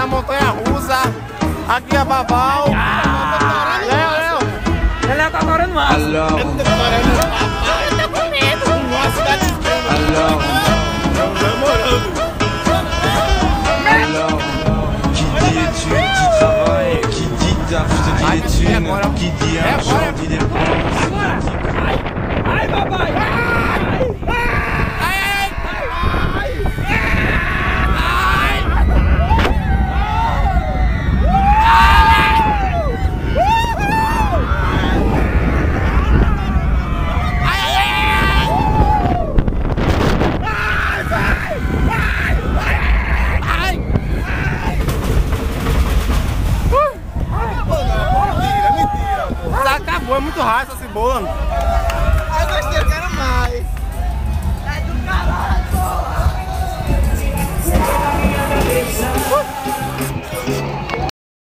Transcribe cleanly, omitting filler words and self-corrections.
na Montanha Ruusa. Aqui é Babal. Léo. Léo tá adorando mais. Eu tô com medo. Nossa, tá desesperado. Qui dit études, dit travail, qui dit taf, je te dis les thunes, qui dit argent, dit dépenses. Ai, papai! Acabou, é muito raro essa cebola.